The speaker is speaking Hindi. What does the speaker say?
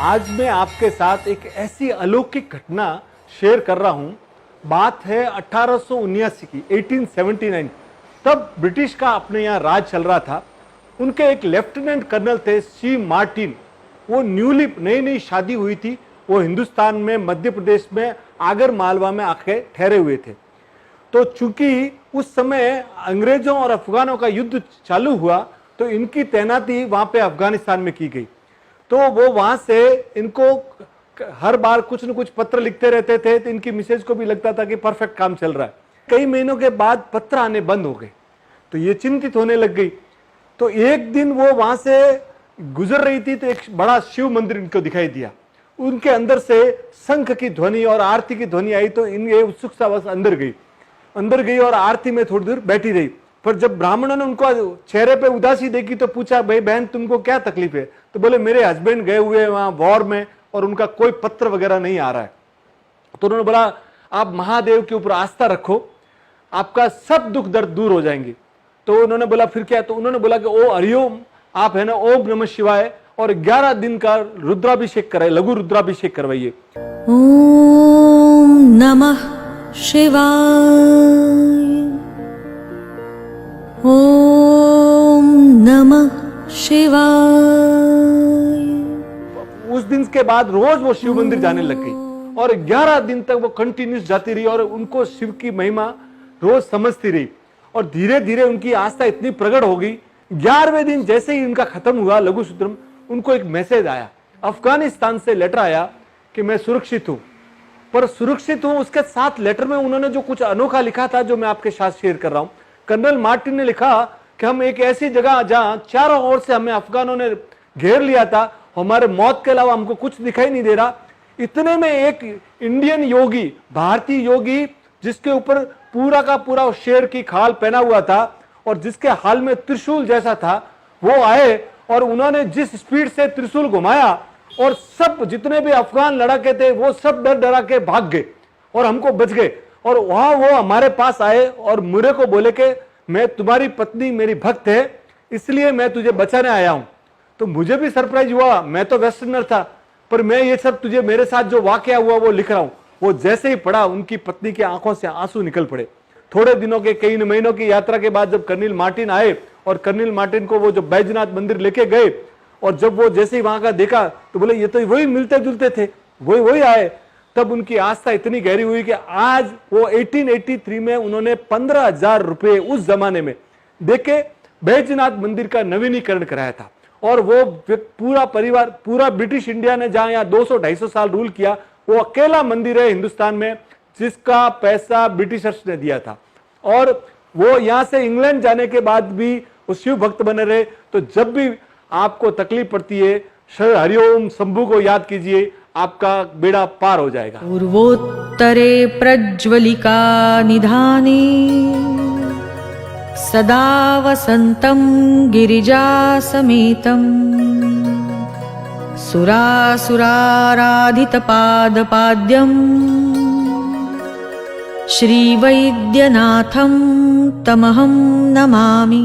आज मैं आपके साथ एक ऐसी अलौकिक घटना शेयर कर रहा हूं। बात है 1879 की, 1879। तब ब्रिटिश का अपने यहाँ राज चल रहा था। उनके एक लेफ्टिनेंट कर्नल थे सी मार्टिन। वो नई नई शादी हुई थी। वो हिंदुस्तान में मध्य प्रदेश में आगर मालवा में आके ठहरे हुए थे। तो चूंकि उस समय अंग्रेजों और अफगानों का युद्ध चालू हुआ तो इनकी तैनाती वहां पे अफगानिस्तान में की गई। तो वो वहां से इनको हर बार कुछ न कुछ पत्र लिखते रहते थे। तो इनकी मिसेज को भी लगता था कि परफेक्ट काम चल रहा है। कई महीनों के बाद पत्र आने बंद हो गए तो ये चिंतित होने लग गई। तो एक दिन वो वहां से गुजर रही थी तो एक बड़ा शिव मंदिर इनको दिखाई दिया। उनके अंदर से शंख की ध्वनि और आरती की ध्वनि आई तो इनके उत्सुकता बस अंदर गई और आरती में थोड़ी देर बैठी रही। पर जब ब्राह्मणों ने उनको चेहरे पे उदासी देखी तो पूछा, भाई बहन तुमको क्या तकलीफ है? तो बोले मेरे हस्बैंड गए हुए हैं वहां वॉर में और उनका कोई पत्र वगैरह नहीं आ रहा है। तो उन्होंने बोला आप महादेव के ऊपर आस्था रखो, आपका सब दुख दर्द दूर हो जाएंगे। तो उन्होंने बोला फिर क्या? तो उन्होंने बोला कि ओ हरिओम, आप है ना ओम नमः शिवाय और 11 दिन का रुद्राभिषेक कराइए, लघु रुद्राभिषेक करवाइए। ओम नमः शिवाय, ओम नमः शिवाय। उस दिन के बाद रोज वो शिव मंदिर जाने लग गई और 11 दिन तक वो कंटिन्यूस जाती रही और उनको शिव की महिमा रोज समझती रही और धीरे धीरे उनकी आस्था इतनी प्रकट हो गई। 11वें दिन जैसे ही इनका खत्म हुआ लघु सूत्रम, उनको एक मैसेज आया, अफगानिस्तान से लेटर आया कि मैं सुरक्षित हूं। पर सुरक्षित हूं उसके साथ लेटर में उन्होंने जो कुछ अनोखा लिखा था जो मैं आपके साथ शेयर कर रहा हूं। कर्नल मार्टिन ने लिखा कि हम एक ऐसी जगह जहां चारों ओर से हमें अफगानों ने घेर लिया था, हमारे मौत के अलावा हमको कुछ दिखाई नहीं दे रहा। इतने में एक इंडियन योगी, भारतीय योगी जिसके ऊपर पूरा का पूरा शेर की खाल पहना हुआ था और जिसके हाल में त्रिशूल जैसा था, वो आए और उन्होंने जिस स्पीड से त्रिशूल घुमाया और सब जितने भी अफगान लड़ाके थे वो सब डर डरा के भाग गए और हमको बच गए। और वहां वो हमारे पास आए और मुझे को बोले कि मैं तुम्हारी पत्नी मेरी भक्त है, इसलिए मैं तुझे बचाने आया हूं। तो मुझे भी सरप्राइज हुआ, मैं तो वेस्टर्नर था, पर मैं ये सब तुझे मेरे साथ जो वाकया हुआ वो लिख रहा हूं। वो जैसे ही पढ़ा उनकी पत्नी की आंखों से आंसू निकल पड़े। थोड़े दिनों के, कई महीनों की यात्रा के बाद जब कर्नल मार्टिन आए और कर्नल मार्टिन को वो जो बैजनाथ मंदिर लेके गए और जब वो जैसे ही वहां का देखा तो बोले ये तो वही मिलते जुलते थे, वही आए। तब उनकी आस्था इतनी गहरी हुई कि आज वो 1883 में उन्होंने 15,000 रुपए उस जमाने में देके बैजनाथ मंदिर का नवीनीकरण कराया था। और वो पूरा परिवार, पूरा ब्रिटिश इंडिया ने जहां यहाँ 200-250 साल रूल किया, वो अकेला मंदिर है हिंदुस्तान में जिसका पैसा ब्रिटिशर्स ने दिया था। और वो यहां से इंग्लैंड जाने के बाद भी वो शिव भक्त बने रहे। तो जब भी आपको तकलीफ पड़ती है हरिओम शंभू को याद कीजिए, आपका बेड़ा पार हो जाएगा। पूर्वोत्तरे प्रज्वलिका निधाने सदा वसन्तं गिरिजा समेतं सुरासुराराधितपादपाद्यं श्रीवैद्यनाथं तमहं नमामि।